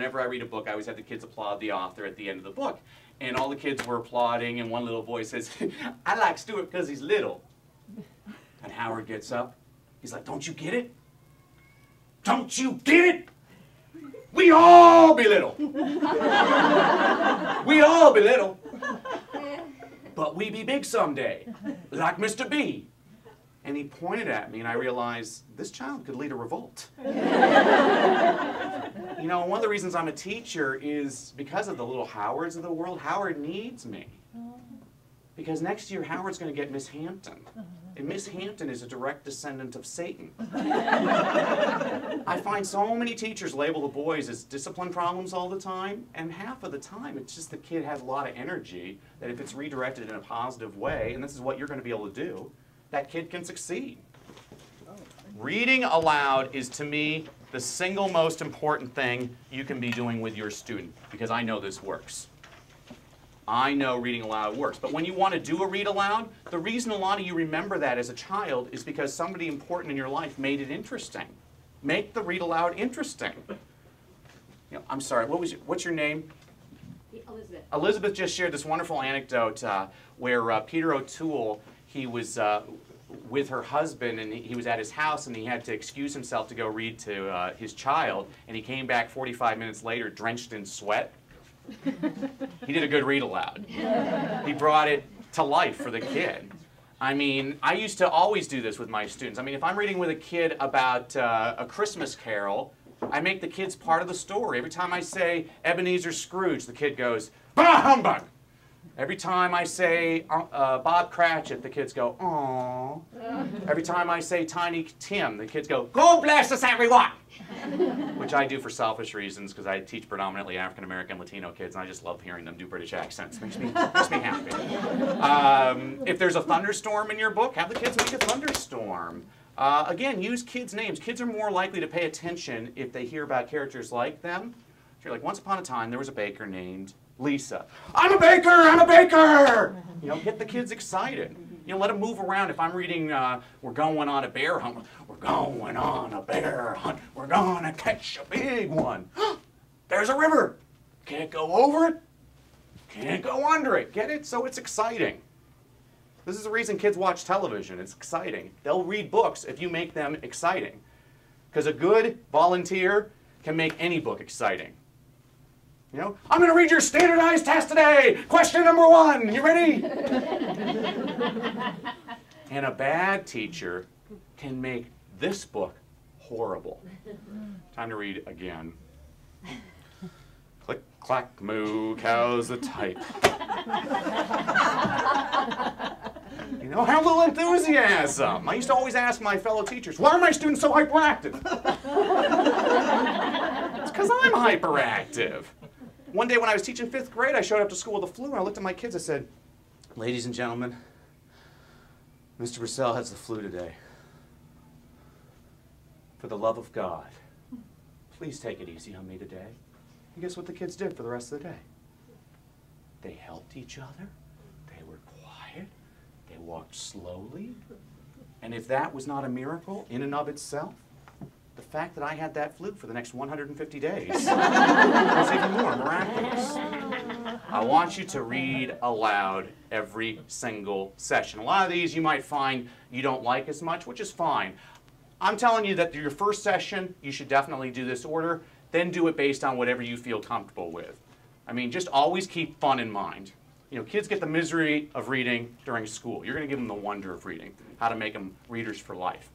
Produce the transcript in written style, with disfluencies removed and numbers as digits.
whenever I read a book, I always have the kids applaud the author at the end of the book. And all the kids were applauding, and one little voice says, I like Stuart because he's little. And Howard gets up. He's like, don't you get it? Don't you get it? We all be little. We all be little. But we be big someday, like Mr. B. And he pointed at me, and I realized this child could lead a revolt. You know, one of the reasons I'm a teacher is because of the little Howards of the world. Howard needs me. Because next year, Howard's going to get Miss Hampton. And Miss Hampton is a direct descendant of Satan. I find so many teachers label the boys as discipline problems all the time, and half of the time it's just the kid has a lot of energy that if it's redirected in a positive way, and this is what you're going to be able to do, that kid can succeed. Reading aloud is, to me, the single most important thing you can be doing with your student, because I know this works. I know reading aloud works. But when you want to do a read aloud, the reason a lot of you remember that as a child is because somebody important in your life made it interesting. Make the read aloud interesting. You know, I'm sorry, what's your name? Elizabeth. Elizabeth just shared this wonderful anecdote where Peter O'Toole, he was with her husband, and he was at his house, and he had to excuse himself to go read to his child, and he came back 45 minutes later drenched in sweat. He did a good read aloud. He brought it to life for the kid. I mean, I used to always do this with my students. I mean, if I'm reading with a kid about a Christmas Carol, I make the kids part of the story. Every time I say Ebenezer Scrooge, the kid goes, bah humbug! Every time I say Bob Cratchit, the kids go, aww. Every time I say Tiny Tim, the kids go, God bless us everyone! Which I do for selfish reasons, because I teach predominantly African American Latino kids, and I just love hearing them do British accents. Makes me happy. If there's a thunderstorm in your book, have the kids make a thunderstorm. Again, use kids' names. Kids are more likely to pay attention if they hear about characters like them. So you're like, once upon a time, there was a baker named Lisa. I'm a baker! I'm a baker! You know, get the kids excited. You know, let them move around. If I'm reading, we're going on a bear hunt. We're going on a bear hunt. We're going to catch a big one. There's a river. Can't go over it. Can't go under it. Get it? So it's exciting. This is the reason kids watch television. It's exciting. They'll read books if you make them exciting. Because a good volunteer can make any book exciting. You know, I'm going to read your standardized test today. Question number 1. You ready? And a bad teacher can make this book horrible. Time to read again. Click, clack, moo, cows the type. You know, have a little enthusiasm. I used to always ask my fellow teachers, why are my students so hyperactive? It's because I'm hyperactive. One day when I was teaching 5th grade, I showed up to school with the flu, and I looked at my kids, I said, ladies and gentlemen, Mr. Brassell has the flu today. For the love of God, please take it easy on me today. And guess what the kids did for the rest of the day? They helped each other. They were quiet. They walked slowly. And if that was not a miracle in and of itself, the fact that I had that flu for the next 150 days was even more miraculous. I want you to read aloud every single session. A lot of these you might find you don't like as much, which is fine. I'm telling you that your first session, you should definitely do this order, then do it based on whatever you feel comfortable with. I mean, just always keep fun in mind. You know, kids get the misery of reading during school. You're going to give them the wonder of reading, how to make them readers for life.